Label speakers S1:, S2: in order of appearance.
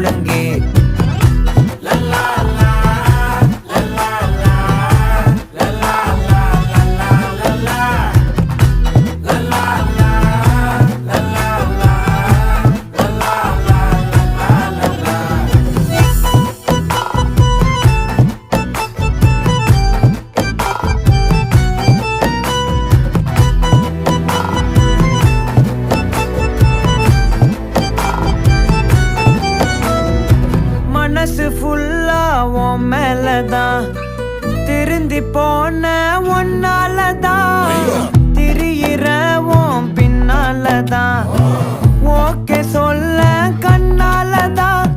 S1: ஒழுங்கே. மனசு ஃபுல்லா உன் மேலதான், திருந்தி போன ஒன்னாலதான், திரியிற உன் பின்னாலதான், ஓகே சொல்ல கண்ணாலதான்,